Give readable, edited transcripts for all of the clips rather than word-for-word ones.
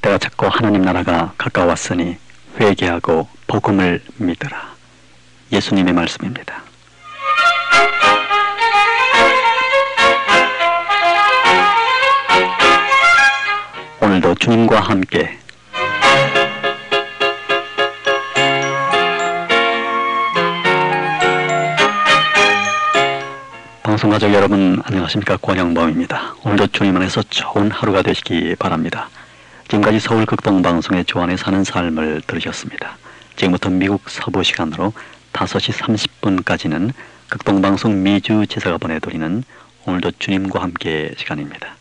때가 찼고 하나님 나라가 가까웠으니 회개하고 복음을 믿으라. 예수님의 말씀입니다. 오늘도 주님과 함께 방송가족 여러분 안녕하십니까? 권영범입니다. 오늘도 주님 안에서 좋은 하루가 되시기 바랍니다. 지금까지 서울 극동방송의 주 안에 사는 삶을 들으셨습니다. 지금부터 미국 서부 시간으로 5시 30분까지는 극동방송 미주 제사가 보내드리는 오늘도 주님과 함께 시간입니다.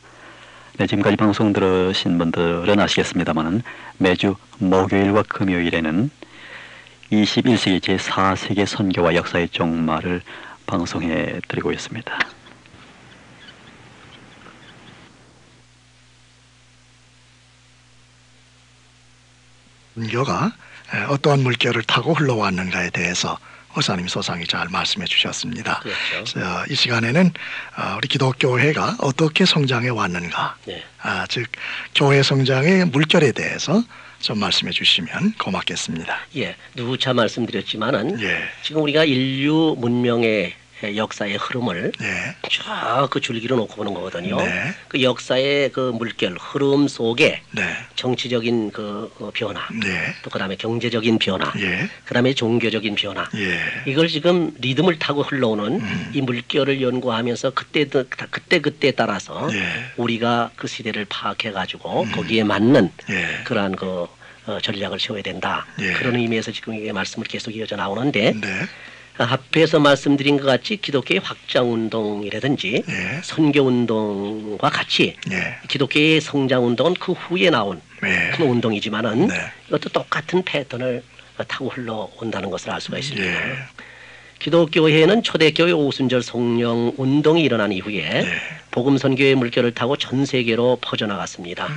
네, 지금까지 방송 들으신 분들은 아시겠습니다만 매주 목요일과 금요일에는 21세기 제4세계 선교와 역사의 종말을 방송해 드리고 있습니다. 선교가 어떠한 물결을 타고 흘러왔는가에 대해서 목사님이 소상히 잘 말씀해 주셨습니다. 그렇죠. 이 시간에는 우리 기독교회가 어떻게 성장해 왔는가, 네. 즉 교회 성장의 물결에 대해서 좀 말씀해 주시면 고맙겠습니다. 예, 누차 말씀드렸지만은 예. 지금 우리가 인류 문명의 역사의 흐름을 네. 쭉 그 줄기로 놓고 보는 거거든요. 네. 그 역사의 그 물결 흐름 속에 네. 정치적인 그 변화, 네. 또 그다음에 경제적인 변화, 예. 그다음에 종교적인 변화. 예. 이걸 지금 리듬을 타고 흘러오는 이 물결을 연구하면서 그때 따라서 예. 우리가 그 시대를 파악해 가지고 거기에 맞는 예. 그러한 그 전략을 세워야 된다. 예. 그런 의미에서 지금 이게 말씀을 계속 이어져 나오는데 네. 앞에서 말씀드린 것 같이 기독교의 확장운동이라든지 예. 선교운동과 같이 예. 기독교의 성장운동은 그 후에 나온 네. 큰 운동이지만은 네. 이것도 똑같은 패턴을 타고 흘러온다는 것을 알 수가 있습니다. 예. 기독교회는 초대교회 오순절 성령 운동이 일어난 이후에 복음 선교의 물결을 타고 전 세계로 퍼져나갔습니다.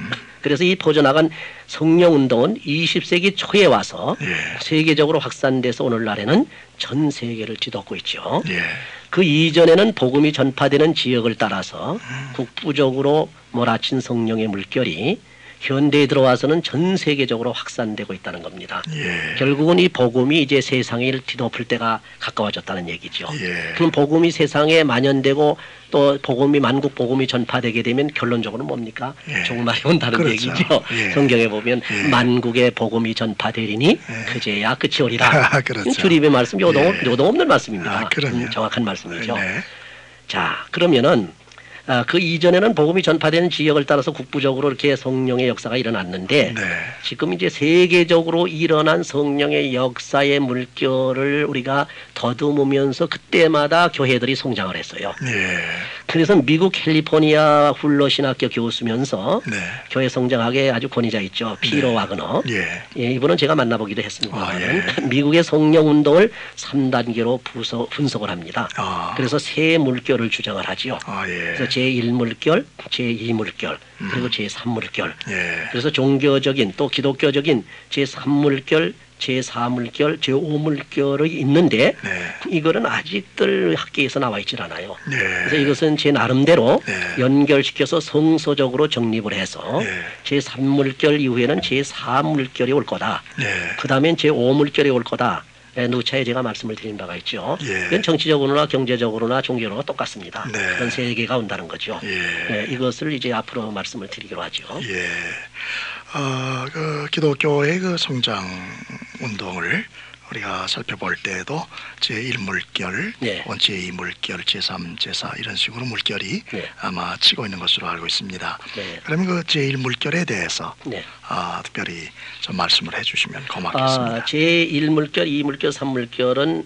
그래서 이 퍼져나간 성령 운동은 20세기 초에 와서 세계적으로 확산돼서 오늘날에는 전 세계를 뒤덮고 있죠. 예. 그 이전에는 복음이 전파되는 지역을 따라서 국부적으로 몰아친 성령의 물결이 현대에 들어와서는 전 세계적으로 확산되고 있다는 겁니다. 예. 결국은 이 복음이 이제 세상을 뒤덮을 때가 가까워졌다는 얘기죠. 예. 그럼 복음이 세상에 만연되고 또 복음이 만국 복음이 전파되게 되면 결론적으로 뭡니까? 예. 종말이 온다는 그렇죠. 얘기죠. 예. 성경에 보면 예. 만국의 복음이 전파되리니 그제야 끝이 오리라. 아, 그렇죠. 주립의 말씀 요도 예. 없는 말씀입니다. 아, 그럼요. 정확한 말씀이죠. 네. 자, 그러면은 그 이전에는 복음이 전파되는 지역을 따라서 국부적으로 이렇게 성령의 역사가 일어났는데 네. 지금 이제 세계적으로 일어난 성령의 역사의 물결을 우리가 더듬으면서 그때마다 교회들이 성장을 했어요. 예. 그래서 미국 캘리포니아 훌러 신학교 교수면서 네. 교회 성장학의 아주 권위자 있죠. 피로 와그너. 예. 예, 이분은 제가 만나보기도 했습니다. 아, 예. 미국의 성령 운동을 3단계로 분석을 합니다. 아. 그래서 세 물결을 주장을 하지요. 아, 예. 그래서 제1물결, 제2물결, 그리고 제3물결. 예. 그래서 종교적인 또 기독교적인 제3물결, 제4물결, 제5물결이 있는데 네. 이거는 아직들 학계에서 나와 있질 않아요. 네. 그래서 이것은 제 나름대로 네. 연결시켜서 성서적으로 정립을 해서 네. 제3물결 이후에는 제4물결이 올 거다. 네. 그 다음엔 제5물결이 올 거다. 누차에 제가 말씀을 드린 바가 있죠. 예. 이건 정치적으로나 경제적으로나 종교로나 똑같습니다. 네. 그런 세계가 온다는 거죠. 예. 이것을 이제 앞으로 말씀을 드리기로 하죠. 예. 그 기독교의 그 성장 운동을 우리가 살펴볼 때에도 제1물결, 네. 제2물결, 제3, 제4 이런 식으로 물결이 네. 아마 치고 있는 것으로 알고 있습니다. 네. 그러면 그 제1물결에 대해서 네. 특별히 좀 말씀을 해주시면 고맙겠습니다. 제1물결, 2물결, 3물결은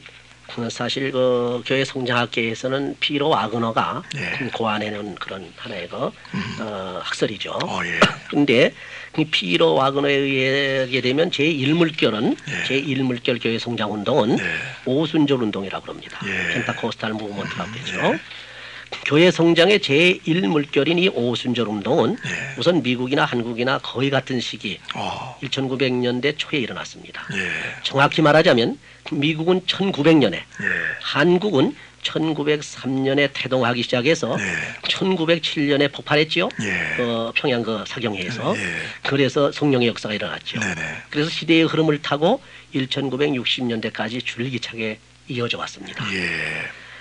사실 그 교회 성장학계에서는 피로 와그너가 예. 고안해놓은 그런 하나의 그 학설이죠. 예. 그런데 피로 와그너에 의하게 되면 제1물결은 예. 제1물결 교회 성장 운동은 예. 오순절 운동이라고 합니다. 예. 펜타코스탈 무브먼트라고 되죠. 교회 성장의 제1물결인 이 오순절 운동은 예. 우선 미국이나 한국이나 거의 같은 시기 1900년대 초에 일어났습니다. 예. 정확히 말하자면 미국은 1900년에 예. 한국은 1903년에 태동하기 시작해서 네. 1907년에 폭발했지요. 예. 평양 그 사경회에서. 예. 그래서 성령의 역사가 일어났죠. 네네. 그래서 시대의 흐름을 타고 1960년대까지 줄기차게 이어져 왔습니다. 예.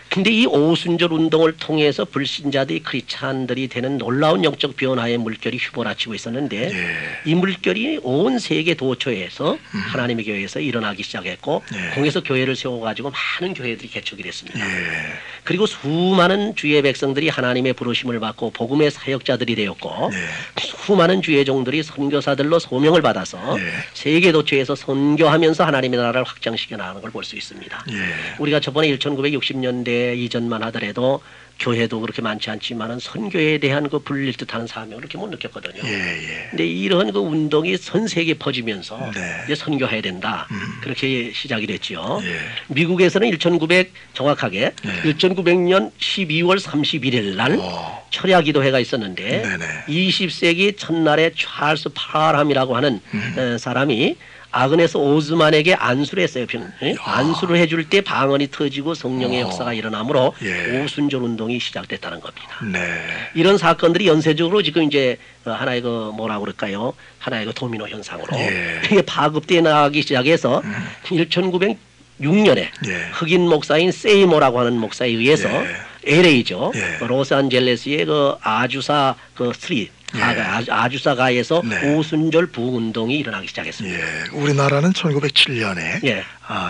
근데 이 오순절 운동을 통해서 불신자들이 크리스찬들이 되는 놀라운 영적 변화의 물결이 휘몰아치고 있었는데 예. 이 물결이 온 세계 도처에서 하나님의 교회에서 일어나기 시작했고 예. 공에서 교회를 세워가지고 많은 교회들이 개척이 됐습니다. 예. 그리고 수많은 주의 백성들이 하나님의 부르심을 받고 복음의 사역자들이 되었고 예. 수많은 주의 종들이 선교사들로 소명을 받아서 예. 세계 도처에서 선교하면서 하나님의 나라를 확장시켜 나가는 걸 볼 수 있습니다. 예. 우리가 저번에 1960년대 이전만 하더라도 교회도 그렇게 많지 않지만은 선교에 대한 그 불릴 듯하는 사명을 그렇게 못 느꼈거든요. 예. 근데 이런 그 운동이 전 세계에 퍼지면서 네. 이제 선교해야 된다. 그렇게 시작이 됐죠. 예. 미국에서는 1900 정확하게 네. 1900년 12월 31일 날 오. 철야 기도회가 있었는데 네네. 20세기 첫날에 찰스 파람이라고 하는 사람이 아그네스 오즈만에게 안수를 했어요. 안수를 해줄 때 방언이 터지고 성령의 역사가 일어나므로 예. 오순절 운동이 시작됐다는 겁니다. 네. 이런 사건들이 연쇄적으로 지금 이제 하나의 그 뭐라 그럴까요? 하나의 그 도미노 현상으로 예. 이게 파급되어 나가기 시작해서 1906년에 예. 흑인 목사인 세이모라고 하는 목사에 의해서 예. LA죠. 예. 로스앤젤레스의 그 아주사 그 스트리트 아주사가에서 네. 오순절 부흥운동이 일어나기 시작했습니다. 예. 우리나라는 1907년에 예.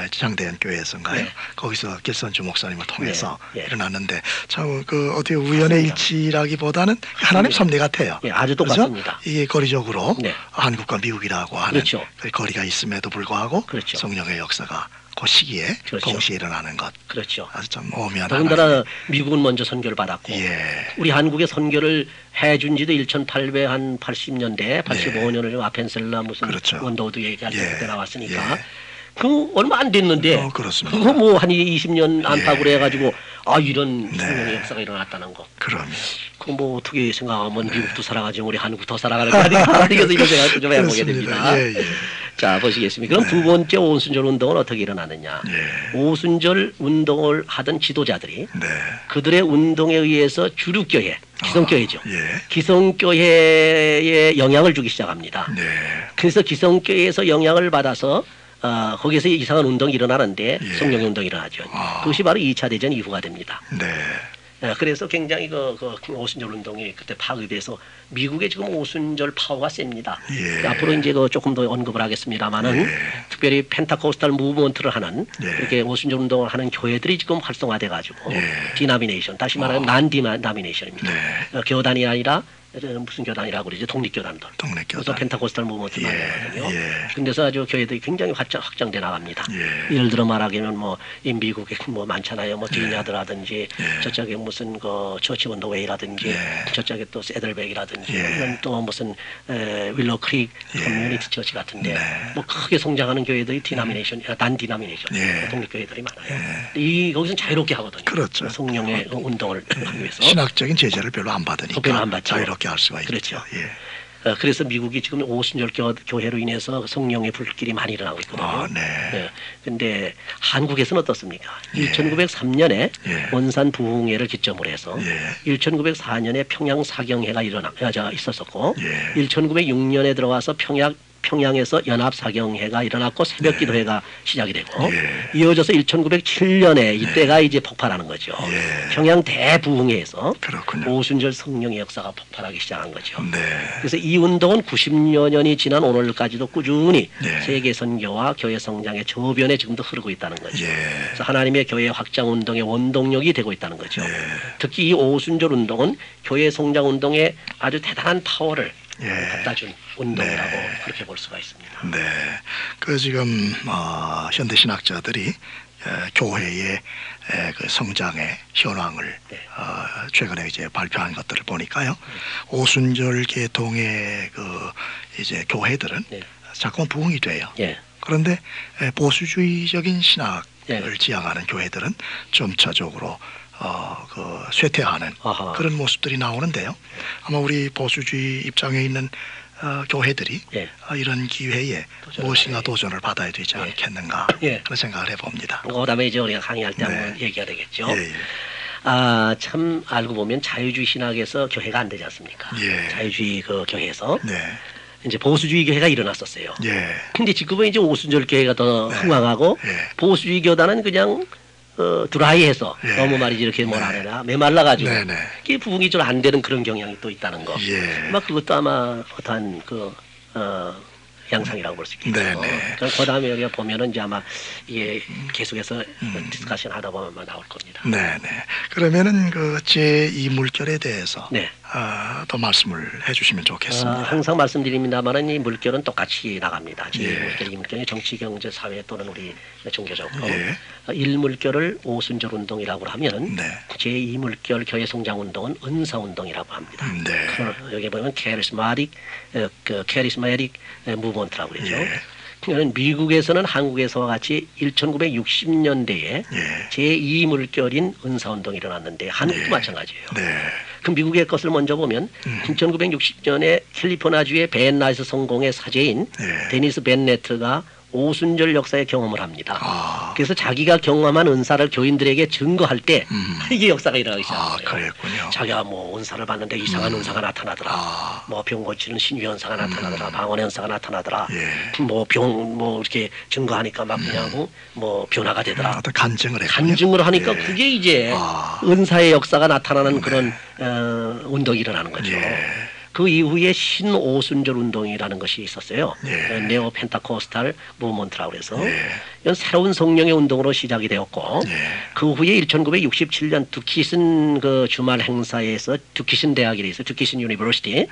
장대현 교회에서인가요? 예. 거기서 길선주 목사님을 통해서 예. 예. 일어났는데 참 그 어떻게 우연의 일치라기보다는 하나님 섭리 같아요. 예, 아주 그죠? 똑같습니다. 이게 거리적으로 네. 한국과 미국이라고 하는 그렇죠. 그 거리가 있음에도 불구하고 그렇죠. 성령의 역사가 그 시기에 그렇죠. 동시에 일어나는 것 그렇죠. 아주 참 오묘한 더군다나 미국은 먼저 선교를 받았고 예. 우리 한국에 선교를 해준 지도 1880년대 85년을 아펜셀라 무슨 그렇죠. 원도우드 얘기할 때 예. 그때 나왔으니까 예. 그 얼마 안 됐는데 그렇습니다. 그거 뭐 한 20년 안팎으로 예. 해가지고 이런 네. 성령의 역사가 일어났다는 거. 그럼요. 그 뭐 어떻게 생각하면 미국도 살아가지 우리 한국 더 살아가는 거 아닌가 그래서 이런 생각 좀 해보게 됩니다. 예. 자 보시겠습니다. 그럼 두 번째 오순절 운동은 어떻게 일어나느냐? 예. 오순절 운동을 하던 지도자들이 네. 그들의 운동에 의해서 주류교회, 기성교회죠. 예. 기성교회에 영향을 주기 시작합니다. 네. 그래서 기성교회에서 영향을 받아서 거기서 이상한 운동이 일어나는데 예. 성령의 운동이 일어나죠. 아. 그것이 바로 2차 대전 이후가 됩니다. 네. 그래서 굉장히 그 오순절 운동이 그때 파급돼서 미국에 지금 오순절 파워가 셉니다. 예. 앞으로 이제 조금 더 언급을 하겠습니다만은 예. 특별히 펜타코스탈 무브먼트를 하는 예. 이렇게 오순절 운동을 하는 교회들이 지금 활성화돼 가지고 예. 디나미네이션 다시 말하면 난 디나미네이션입니다. 네. 교단이 아니라 무슨 교단이라고 그러죠? 독립교단들. 독립교단. 그래서 펜타코스탈 무브먼트 예. 말하거든요. 예. 근데서 아주 교회들이 굉장히 확장돼 나갑니다. 예. 예를 들어 말하자면 뭐 이 미국에 뭐 많잖아요. 뭐 디냐드라든지 예. 저쪽에 무슨 그 처치 원더웨이라든지 예. 저쪽에 또 세들백이라든지 예. 이런 또 무슨 윌로 크릭 예. 커뮤니티 처치 같은데 네. 뭐 크게 성장하는 교회들이 디나미네이션, 난 디나미네이션 예. 독립교회들이 많아요. 이 거기서는 자유롭게 하거든요. 그렇죠. 성령의 운동을 하기 위해서. 신학적인 제재를 별로 안 받으니까 별로 안 받죠. 자유롭게 할 수가 그렇죠. 있죠. 예. 그래서 미국이 지금 오순절 교회로 인해서 성령의 불길이 많이 일어나고 있거든요. 네. 근데 한국에서는 어떻습니까? 1903년에 예. 원산 부흥회를 기점으로 해서 예. 1904년에 평양 사경회가 있었었고 예. 1906년에 들어와서 평양에서 연합사경회가 일어났고 새벽기도회가 시작이 되고 예. 이어져서 1907년에 이때가 이제 폭발하는 거죠. 예. 평양 대부흥회에서 그렇군요. 오순절 성령의 역사가 폭발하기 시작한 거죠. 네. 그래서 이 운동은 90여 년이 지난 오늘까지도 꾸준히 네. 세계 선교와 교회 성장의 저변에 지금도 흐르고 있다는 거죠. 예. 그래서 하나님의 교회 확장 운동의 원동력이 되고 있다는 거죠. 예. 특히 이 오순절 운동은 교회 성장 운동에 아주 대단한 파워를 예. 갖다 준 운동이라고 네. 그렇게 볼 수가 있습니다. 네. 그 지금 현대 신학자들이 교회의 그 성장의 현황을 네. 최근에 이제 발표한 것들을 보니까요. 오순절 계통의 그 이제 교회들은 네. 자꾸만 부흥이 돼요. 예. 그런데 보수주의적인 신학을 네. 지향하는 교회들은 점차적으로 그 쇠퇴하는 아하. 그런 모습들이 나오는데요. 아마 우리 보수주의 입장에 있는 교회들이 예. 이런 기회에 무엇인가 도전을 받아야 되지 않겠는가 예. 그런 생각을 해봅니다. 그다음에 이제 우리가 강의할 때 네. 한번 얘기가 되겠죠. 예, 예. 참 알고 보면 자유주의 신학에서 교회가 안 되지 않습니까? 예. 자유주의 그 교회에서 네. 이제 보수주의 교회가 일어났었어요. 예. 근데 지금은 이제 오순절 교회가 더 네. 흥왕하고 예. 보수주의 교단은 그냥 드라이해서 예. 너무 말이지 이렇게 뭐라 네. 해나 메말라가지고 네, 네. 이게 부흥이 좀 안 되는 그런 경향이 또 있다는 거. 예. 아마 그것도 아마 어떠한 양상이라고 볼 수 있겠죠. 네, 네. 그 다음에 우리가 보면은 이제 아마 이게 계속해서 디스커션 하다 보면 아마 나올 겁니다. 네, 네. 그러면은 그 제2 물결에 대해서 네. 더 말씀을 해주시면 좋겠습니다. 항상 말씀드립니다만은 이 물결은 똑같이 나갑니다. 예. 제1물결, 2물결이 정치, 경제, 사회 또는 우리 종교적. 예. 1물결을 오순절 운동이라고 하면 네. 제2물결 교회 성장 운동은 은사 운동이라고 합니다. 네. 여기 보면 카리스마틱 무브먼트라고 그러죠. 예. 그러니까 미국에서는 한국에서와 같이 1960년대에 예. 제2물결인 은사운동이 일어났는데 한국도 마찬가지예요. 네. 그 미국의 것을 먼저 보면 1960년에 캘리포니아주의 벤 나이스 성공의 사제인 예. 데니스 벤네트가 오순절 역사의 경험을 합니다. 아. 그래서 자기가 경험한 은사를 교인들에게 증거할 때 이게 역사가 일어나기 아, 시작해요. 그랬군요. 자기가 뭐 은사를 받는데 이상한 은사가 나타나더라. 아. 뭐 병 고치는 신유 현상가 나타나더라. 방언의 현상가 나타나더라. 예. 뭐 이렇게 증거하니까 막 그냥 뭐 변화가 되더라. 어떤 간증을 했군요. 간증을 하니까 예. 그게 이제 아. 은사의 역사가 나타나는 그런 운동이 일어나는 거죠. 예. 그 이후에 신오순절 운동이라는 것이 있었어요. 예. 네오 펜타코스탈 무브먼트라고 해서 예. 이건 새로운 성령의 운동으로 시작이 되었고 예. 그 후에 1967년 두키슨 그 주말 행사에서 두키슨 대학에 있어 두키슨 유니버시티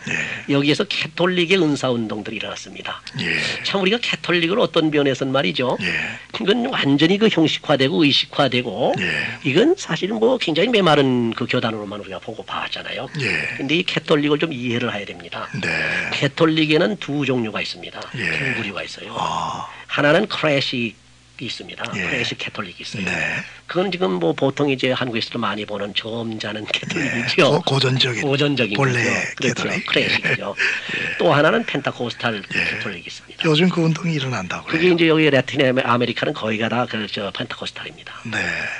여기에서 캐톨릭의 은사 운동들이 일어났습니다. 예. 참 우리가 캐톨릭을 어떤 면에서는 말이죠. 예. 이건 완전히 그 형식화되고 의식화되고 예. 이건 사실 뭐 굉장히 메마른 그 교단으로만 우리가 보고 봐왔잖아요. 예. 근데 이 캐톨릭을 좀 이해를 해야 됩니다. 네. 캐톨릭에는 두 종류가 있습니다. 예. 두 부류가 있어요. 아. 하나는 크래식이 있습니다. 예. 크래식 캐톨릭이 있어요. 네. 그건 지금 뭐 보통 이제 한국에서도 많이 보는 점잖은 캐톨릭이죠. 고전적인 고전적인 본래 거죠. 그렇죠. 캐톨릭. 크래식이죠. 또 하나는 펜타코스탈 캐톨릭이 있습니다. 요즘 그 운동이 일어난다고 그게 그래요. 이제 여기 라틴 아메리카는 거의가 다 저 펜타코스탈입니다. 네.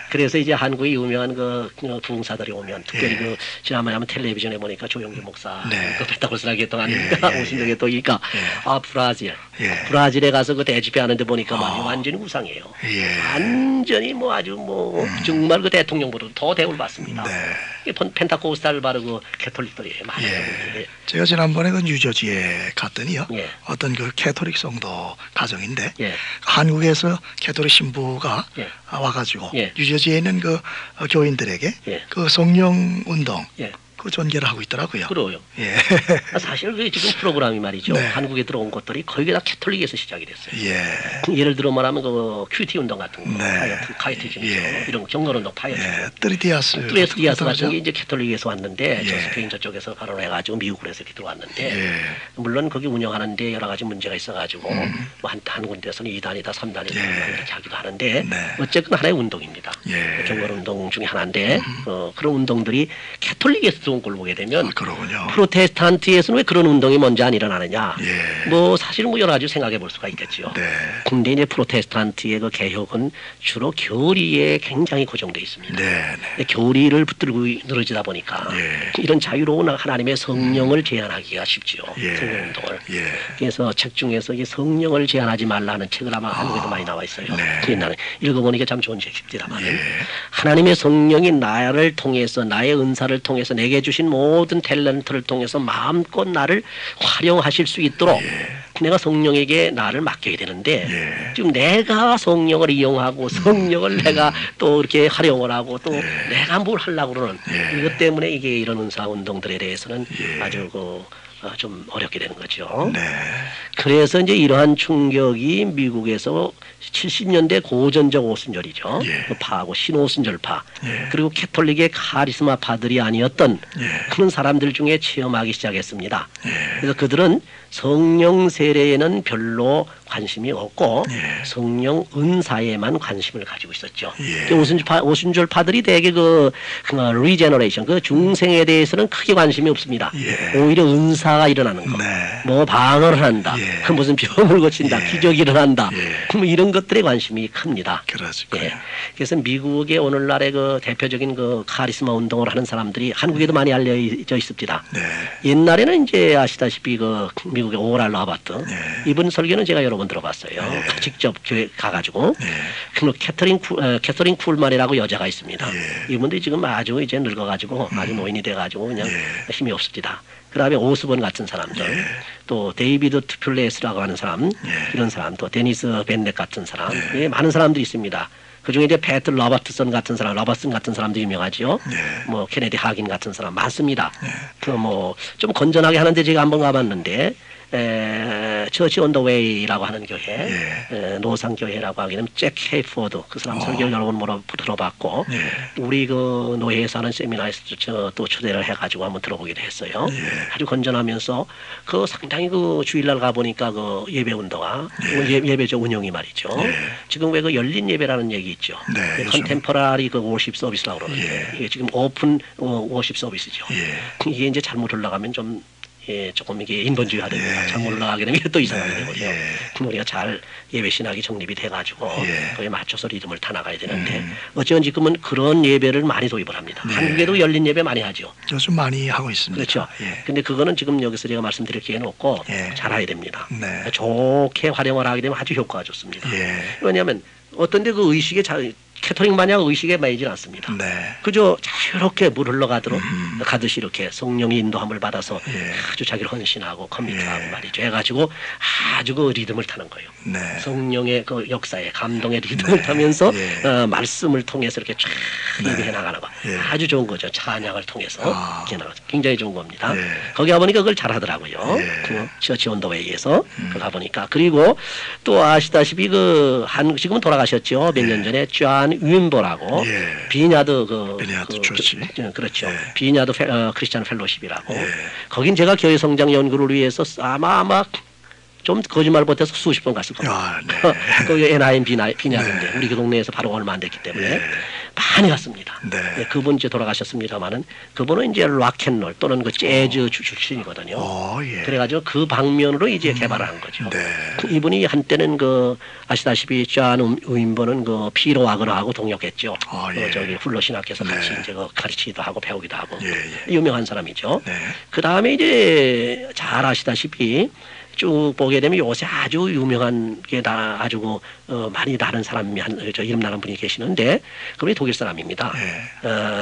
그래서 이제 한국의 유명한 그 부흥사들이 오면 특별히 예. 그 지난번에 한번 텔레비전에 보니까 조영규 목사 네. 그 펜타코스탈 계통 아닙니까? 예, 예, 오신적에 또 있니까 예. 브라질 예. 브라질에 가서 그 대집회 하는데 보니까 말이 완전히 우상이에요. 예. 완전히 뭐 아주 뭐 정말 그 대통령보다 더 대우를 받습니다. 네. 이 펜타코스탈 바르고 캐톨릭들이 많이 예. 제가 지난번에 그 뉴저지에 갔더니요. 예. 어떤 그 캐톨릭 성도 가정인데 예. 한국에서 캐톨릭 신부가 예. 와가지고 예. 뉴저지에 있는 그 교인들에게 예. 그 성령 운동 예. 그 전개를 하고 있더라고요. 그래요. 예. 사실 그 지금 프로그램이 말이죠. 네. 한국에 들어온 것들이 거의 다 캐톨릭에서 시작이 됐어요. 예. 예를 들어 말하면 그 큐티 운동 같은 거, 네. 카이티즘이죠. 예. 이런 경건 운동, 파이어티즘. 예. 트리디아스. 트레스 디아스 그러죠? 같은 게 이제 캐톨릭에서 왔는데 예. 저 스페인 저쪽에서 발언해가지고 미국으로 해서 이렇게 들어왔는데 예. 물론 거기 운영하는데 여러 가지 문제가 있어가지고 뭐 한 군데에서는 2단이다 3단이다 예. 이렇게 하기도 하는데 네. 어쨌든 하나의 운동입니다. 예. 경건 운동 중에 하나인데 그런 운동들이 캐톨릭에서 들어온 걸 보게 되면 그러군요. 프로테스탄트에서는 왜 그런 운동이 먼저 안 일어나느냐? 예. 뭐 사실은 뭐 여러 가지 생각해 볼 수가 있겠죠. 네. 근데 이제 프로테스탄트의 그 개혁은 주로 교리에 굉장히 고정돼 있습니다. 네. 네. 교리를 붙들고 늘어지다 보니까 예. 이런 자유로운 하나님의 성령을 제한하기가 쉽죠. 예. 성령 운동을. 예. 그래서 책 중에서 이 성령을 제한하지 말라는 책을 아마 한국에도 많이 나와 있어요. 네. 옛날에 읽어보니까 참 좋은 책입니다만 예. 하나님의 성령이 나를 통해서 나의 은사를 통해서 내게 주신 모든 탤런트를 통해서 마음껏 나를 활용하실 수 있도록 내가 성령에게 나를 맡겨야 되는데 예. 지금 내가 성령을 이용하고 성령을 내가 또 이렇게 활용을 하고 또 내가 뭘 하려고 그러는 이것 때문에 이게 이런 은사 운동들에 대해서는 아주 좀 어렵게 되는 거죠. 네. 그래서 이제 이러한 충격이 미국에서 70년대 고전적 오순절이죠. 예. 그 파하고 신오순절파 예. 그리고 캐톨릭의 카리스마파들이 아니었던 예. 그런 사람들 중에 체험하기 시작했습니다. 예. 그래서 그들은 성령 세례에는 별로 관심이 없고 예. 성령 은사에만 관심을 가지고 있었죠. 예. 그 오순절파들이 대개 그 리제너레이션, 그 중생에 대해서는 크게 관심이 없습니다. 예. 오히려 은사가 일어나는 거, 네. 뭐 방언을 한다, 예. 그 무슨 병을 고친다, 예. 기적이 일어난다, 예. 뭐 이런 것들에 관심이 큽니다. 그렇군요. 예. 그래서 미국의 오늘날의 그 대표적인 그 카리스마 운동을 하는 사람들이 한국에도 많이 알려져 있습니다. 네. 옛날에는 이제 아시다시피 그 미국의 오랄 러바트 네. 이분 설교는 제가 여러 번 들어봤어요. 네. 직접 교회 가가지고 네. 그 캐서린 쿨만이라고 여자가 있습니다. 예. 이분들이 지금 아주 이제 늙어가지고 아주 노인이 돼가지고 그냥 예. 힘이 없습니다. 그다음에 오스본 같은 사람들, 예. 또 데이비드 투플레스라고 하는 사람, 예. 이런 사람, 또 데니스 벤넷 같은 사람, 예. 예, 많은 사람들이 있습니다. 그 중에 이제 패트 러버트슨 같은 사람, 러버슨 같은 사람도 유명하죠. 네. 뭐 케네디 하긴 같은 사람 많습니다. 네. 그 뭐 좀 건전하게 하는데 제가 한번 가봤는데 처치 온 더 웨이라고 하는 교회, 노상 교회라고 하게 되면 잭 헤이포드 그 사람 설교를 여러 번 들어봤고 예. 우리 그 노예에서 하는 세미나에서 또 초대를 해가지고 한번 들어보기도 했어요. 예. 아주 건전하면서 그 상당히 그 주일날 가보니까 그 예배 운동화, 예배적 운영이 말이죠. 예. 지금 왜 그 열린 예배라는 얘기 있죠. 네, 컨템퍼라리 그 워십 서비스라고 그러는데 이게 지금 오픈 워십 서비스죠. 예. 이게 이제 잘못 흘러가면 좀 조금 이게 인본주의화 됩니다. 예. 잘못 흘러가게 되면 또 이상하게 되고요. 예. 우리가 잘 예배 신학이 정립이 돼가지고 예. 그에 맞춰서 리듬을 타나가야 되는데 어찌건 지금은 그런 예배를 많이 도입을 합니다. 한국에도 열린 예배 많이 하죠. 요즘 많이 하고 있습니다. 그렇죠. 예. 근데 그거는 지금 여기서 제가 말씀드릴 기회는 없고 예. 잘해야 됩니다. 네. 좋게 활용을 하게 되면 아주 효과가 좋습니다. 예. 왜냐하면 어떤데 그 의식에 캐토릭 마냥 의식에 매이진 않습니다. 네. 그저 자유롭게 물 흘러가도록 가듯이 이렇게 성령의 인도함을 받아서 예. 아주 자기를 헌신하고 커미트하고 예. 말이죠. 해가지고 아주 그 리듬을 타는 거예요. 네. 성령의 그 역사에 감동의 리듬을 타면서 예. 말씀을 통해서 이렇게 쫙 예배해 나가는 거. 예. 아주 좋은 거죠. 찬양을 통해서 아. 이렇게 나가 굉장히 좋은 겁니다. 예. 거기 가보니까 그걸 잘하더라고요. 예. 그 처치 온더웨이에서 그 가보니까 그리고 또 아시다시피 그 지금은 돌아가셨죠. 몇 년 전에 존 윈버라고 예. 비냐드 비냐드 조치. 그렇죠. 예. 비냐드 크리스찬 펠로십이라고. 예. 거긴 제가 교회 성장 연구를 위해서 아마 좀 거짓말 못해서 수십 번 갔을 겁니다. 아, 네. 그 NIM 비냐드인데 우리 그 동네에서 바로 얼마 안 됐기 때문에 예. 많이 갔습니다. 네. 예, 그분 이제 돌아가셨습니다만은 그분은 이제 락앤롤 또는 그 재즈 출신이거든요. 예. 그래가지고 그 방면으로 이제 개발을 한 거죠. 네. 이분이 한때는 그 아시다시피 존 윈버는 그 피로 와그너하고 동역했죠. 아, 예. 저기 훌러 신학교에서 같이 네. 이제 그 가르치기도 하고 배우기도 하고 예. 유명한 사람이죠. 네. 그 다음에 이제 잘 아시다시피 쭉 보게 되면 요새 아주 유명한 게 아주 많이 다른 사람이 저 이름 나는 분이 계시는데 그분이 독일 사람입니다.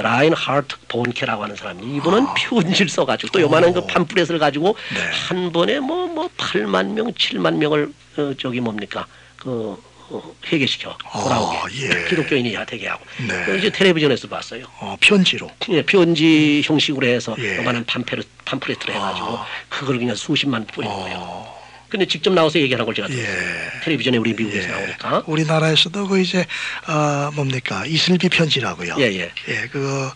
라인 하트 본케라고 하는 사람이 이분은 편지를 써가지고 또 요만한 그 팜플렛을 가지고 네. 한 번에 뭐 8만 명, 7만 명을 저기 뭡니까 회개시켜 돌아오게 예. 기독교인이 되게 하고 네. 그래서 이제 텔레비전에서 봤어요. 편지로. 예, 편지 형식으로 해서 예. 요만한 팜플렛을 해가지고 그걸 그냥 수십만 뿌린 거예요. 어, 근데 직접 나와서 얘기하는 걸 제가 들었어요. 예. 텔레비전에 우리 미국에서 나오니까. 우리나라에서도 그 이제 뭡니까 이슬비 편지라고요. 예. 그거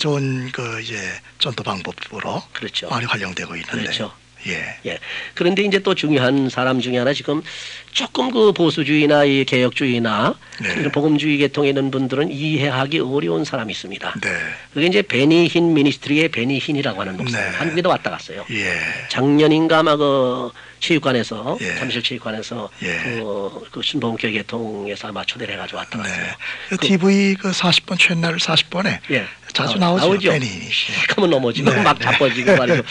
좋은 그 이제 전도 방법으로 그렇죠. 많이 활용되고 있는데. 그렇죠. 예. 예. 그런데 이제 또 중요한 사람 중에 하나 지금 조금 그 보수주의나 이 개혁주의나 네. 이런 복음주의 계통에 있는 분들은 이해하기 어려운 사람이 있습니다. 네. 그게 이제 베니힌 미니스트리의 베니힌이라고 하는 목사님. 네. 한국에도 왔다 갔어요. 예. 작년인가 아마 그 체육관에서 예. 잠실 체육관에서 예. 그 신봉교회 계통에서 아마 초대를 해가지고 왔다 갔어요. 네. 그 TV 그 40번 채널 40번에 예. 자주 나오죠. 베니. 하면 넘어지고 네. 막 자빠지고 말이죠.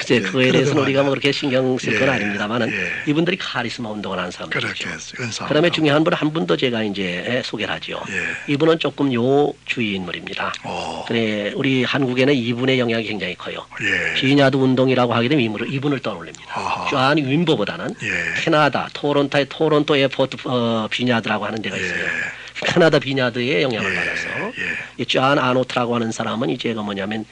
이제 그거에 대해서는 그래도 우리가 뭐 그렇게 신경 쓸 건 예. 아닙니다만은 예. 이분들이 카리스마 운동을 하는 사람들이죠. 그렇게 은사. 그다음에 중요한 분 한 분 더 제가 이제 소개를 하죠. 예. 이분은 조금 요주의 인물입니다. 그래 우리 한국에는 이분의 영향이 굉장히 커요. 예. 비냐드 운동이라고 하게 되면 이분을 떠올립니다. 아하. 존 윈버보다는 예. 캐나다 토론토의 토론토 에어포트 비냐드라고 하는 데가 있어요. 예. 캐나다 비냐드의 영향을 예. 받아서 예. 이 존 아노트라고 하는 사람은 이제 그 뭐냐면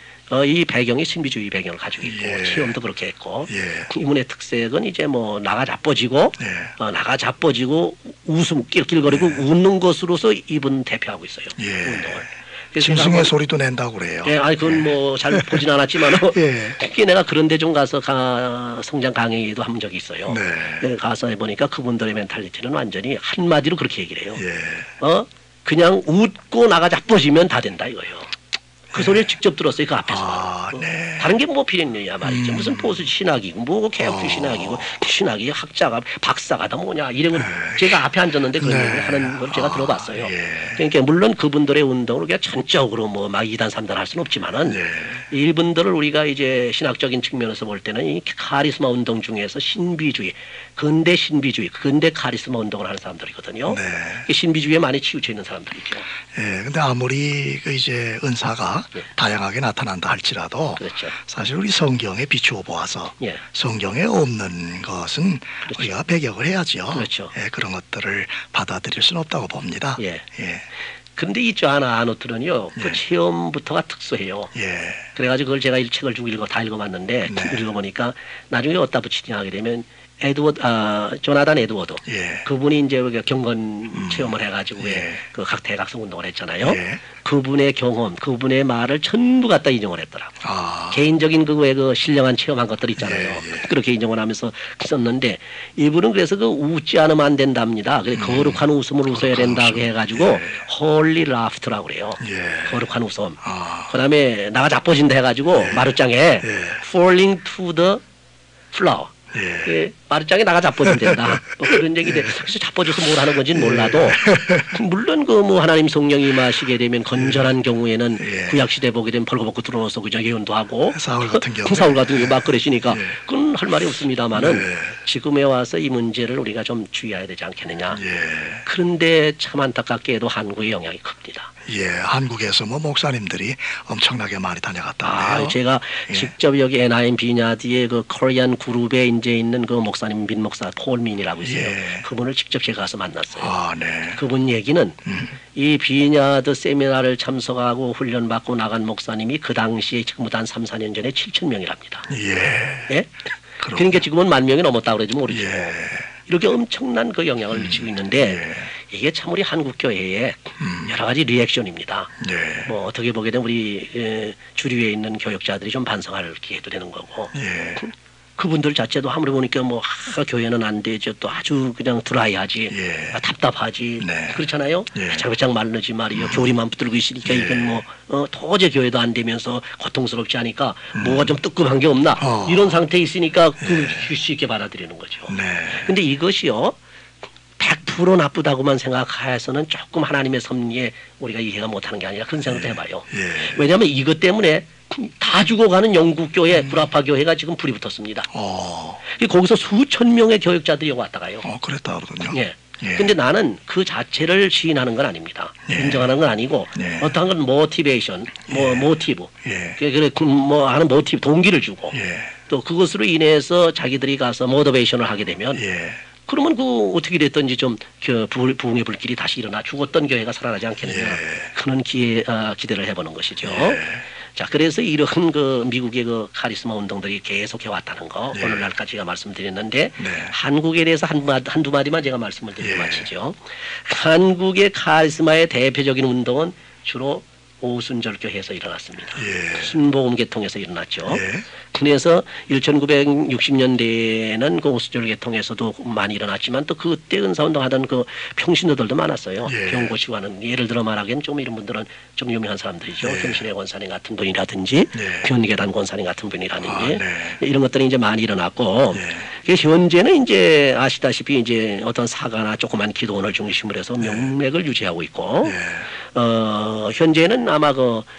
이 배경이 신비주의 배경을 가지고 있고 예. 체험도 그렇게 했고 예. 이분의 특색은 이제 뭐 나가 자빠지고 예. 나가 자빠지고 웃음 낄낄거리고 웃는 것으로서 이분 대표하고 있어요. 예. 운동을. 그래서 짐승의 한번- 소리도 낸다고 그래요. 예, 아니 그건 뭐 잘 보진 않았지만 예. 특히 내가 그런데 좀 가서 성장 강의도 한 적이 있어요. 네. 네, 가서 해보니까 그분들의 멘탈리티는 완전히 한마디로 그렇게 얘기를 해요. 예. 그냥 웃고 나가 자빠지면 다 된다 이거예요. 그 소리를 직접 들었어요 그 앞에서. 아, 네. 다른 게 뭐 필요 있느냐 말이죠. 무슨 보수 신학이고 뭐 개혁주 신학이고 신학이 학자가 박사가 다 뭐냐 이런 제가 앞에 앉았는데 그런 네. 얘기를 하는 걸 제가 들어봤어요. 예. 그러니까 물론 그분들의 운동을 그냥 전적으로 뭐 막 이단 삼단 할 수는 없지만은 네. 이분들을 우리가 이제 신학적인 측면에서 볼 때는 이 카리스마 운동 중에서 신비주의, 근대 신비주의, 근대 카리스마 운동을 하는 사람들이거든요. 네. 이 신비주의에 많이 치우쳐 있는 사람들이죠. 예. 근데 아무리 그 이제 은사가 예. 다양하게 나타난다 할지라도 그렇죠. 사실 우리 성경에 비추어 보아서 예. 성경에 없는 것은 우리가 배격을 해야죠. 그렇죠. 예, 그런 것들을 받아들일 수는 없다고 봅니다. 예. 예. 근데 이 존 아노트는요, 그 예. 체험부터가 특수해요. 예. 그래가지고 그걸 제가 이 책을 쭉 다 읽어봤는데 네. 읽어보니까 나중에 어디다 붙이냐 하게 되면 조나단 에드워드 예. 그분이 이제 우리가 경건 체험을 해가지고 예. 그 각 대각성 운동을 했잖아요. 예. 그분의 경험, 그분의 말을 전부 갖다 인용을 했더라고. 아. 개인적인 그거에 그 신령한 체험한 것들 있잖아요. 예, 예. 그렇게 인정을 하면서 썼는데 이분은 그래서 그 웃지 않으면 안 된답니다. 그래 거룩한 웃음을 웃어야 된다 웃음. 해가지고 예. 홀리 라프트라고 그래요. 예. 거룩한 웃음. 아. 그다음에 나가 자빠진다 해가지고 마룻장에 falling to the floor. 예. 예, 마룻장에 나가 자빠지면 된다. 뭐 그런 얘기인데 그래서 자빠져서 뭘 하는 건지는 몰라도 물론 그 뭐 하나님 성령이 임하시게 되면 건전한 경우에는 예. 구약 시대 보게 되면 벌거벗고 들어와서 그냥 예언도 하고 사울 같은 경우. 사울 같은 경우 막 그러시니까 예. 그건 할 말이 없습니다만은 예. 지금에 와서 이 문제를 우리가 좀 주의해야 되지 않겠느냐. 예. 그런데 참 안타깝게도 한국의 영향이 큽니다. 예. 한국에서 뭐 목사님들이 엄청나게 많이 다녀갔다네요. 제가 예. 직접 여기 NIM 비냐디의 그 코리안 그룹에 이제 있는 그 목사님 민 목사 폴민이라고 있어요. 예. 그분을 직접 제가 가서 만났어요. 아, 네. 그분 얘기는 이 비냐드 세미나를 참석하고 훈련받고 나간 목사님이 그 당시에 지금보다 한 3, 4년 전에 7천 명이랍니다. 예. 예? 그럼. 그러니까 지금은 10,000명이 넘었다고 그러지 모르죠. 예. 이렇게 엄청난 그 영향을 미치고 있는데 이게 참 우리 한국 교회의 여러 가지 리액션입니다. 네. 뭐 어떻게 보게 되면 우리 주류에 있는 교역자들이 좀 반성할 기회도 되는 거고 예. 그분들 자체도 아무리 보니까 뭐 교회는 안 되죠. 또 아주 그냥 드라이하지. 예. 답답하지. 네. 그렇잖아요. 예. 배창배창 마르지 말이요. 교리만 붙들고 있으니까 이건 뭐 도저히 교회도 안 되면서 고통스럽지 않으니까 뭐가 좀 뜨끔한 게 없나. 이런 상태에 있으니까 그 쉽게 받아들이는 거죠. 네. 근데 이것이요. 100% 나쁘다고만 생각해서는 조금 하나님의 섭리에 우리가 이해가 못하는 게 아니라 그런 생각도 해봐요. 예. 왜냐하면 이것 때문에 다 죽어가는 영국 교회, 구라파 교회가 지금 불이 붙었습니다. 거기서 수천 명의 교역자들이 왔다 가요. 그랬다 그러군요. 예. 예. 근데 나는 그 자체를 시인하는 건 아닙니다. 예. 인정하는 건 아니고 예. 어떠한 건 모티베이션, 모티브, 예. 그래 뭐 하는 모티브 동기를 주고 예. 또 그것으로 인해서 자기들이 가서 모티베이션을 하게 되면 예. 그러면 그 어떻게 됐든지 좀 그 부흥의 불길이 다시 일어나 죽었던 교회가 살아나지 않겠느냐 예. 그런 기대를 해보는 것이죠. 자, 그래서 이런 그 미국의 그 카리스마 운동들이 계속해 왔다는 거 예. 오늘날까지 제가 말씀드렸는데 네. 한국에 대해서 한두 마디만 제가 말씀을 드리고 예. 마치죠. 한국의 카리스마의 대표적인 운동은 주로 오순절교회에서 일어났습니다. 예. 순복음계통에서 일어났죠. 예. 그래서 1960년대에는 그 오순절계통에서도 많이 일어났지만 또 그때 은사운동 하던 그 평신도들도 많았어요. 예. 병고시고 하는 예를 들어 말하기엔 좀 이런 분들은 좀 유명한 사람들이죠. 예. 김신혜 권사님 같은 분이라든지 예. 변계단 권사님 같은 분이라든지 아, 네. 이런 것들이 이제 많이 일어났고 예. 현재는 이제 아시다시피 이제 어떤 사가나 조그만 기도원을 중심으로 해서 명맥을 유지하고 있고 예. 현재는 아마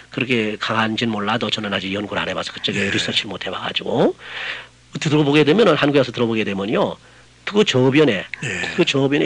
그렇게 강한지는 몰라도 저는 아직 연구를 안 해봐서 그쪽에 리서치를 못 해봐가지고 들어보게 되면은 한국에 와서 들어보게 되면요 그 저변에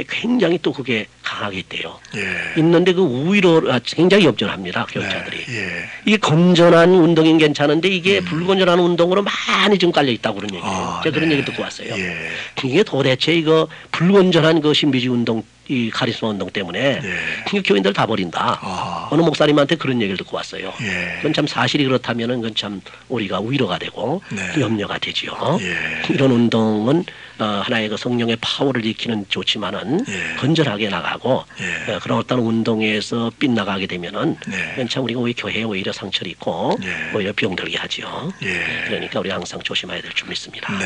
굉장히 또 그게 강하게 있대요. 예. 있는데 그 우위로 굉장히 염전합니다 교육자들이. 예. 이게 건전한 운동인 괜찮은데 이게 불건전한 운동으로 많이 좀 깔려 있다고 그런 얘기예요. 제가 그런 얘기 듣고 왔어요. 예. 이게 도대체 이거 불건전한 그 신비주의 운동 이 카리스마 운동 때문에 예. 교인들 다 버린다. 아하. 어느 목사님한테 그런 얘기를 듣고 왔어요. 예. 그건 참 사실이 그렇다면은 그건 참 우리가 위로가 되고 네. 염려가 되지요. 예. 이런 운동은 하나의 그 성령의 파워를 익히는 좋지만은 예. 건전하게 나가고 예. 그런 어떤 운동에서 빗나가게 되면은 네. 그건 참 우리가 교회에 오히려 상처를 입고 예. 오히려 병들게 하지요. 예. 그러니까 우리 항상 조심해야 될 줄 믿습니다. 네.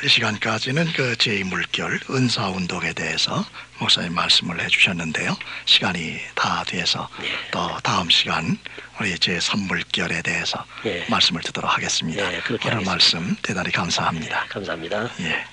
이 시간까지는 그 제2물결 은사운동에 대해서 목사님 말씀을 해주셨는데요. 시간이 다 돼서 또 다음 시간 우리 제3물결에 대해서 예. 말씀을 듣도록 하겠습니다. 예, 그렇게 오늘 하겠습니다. 말씀 대단히 감사합니다. 감사합니다. 예.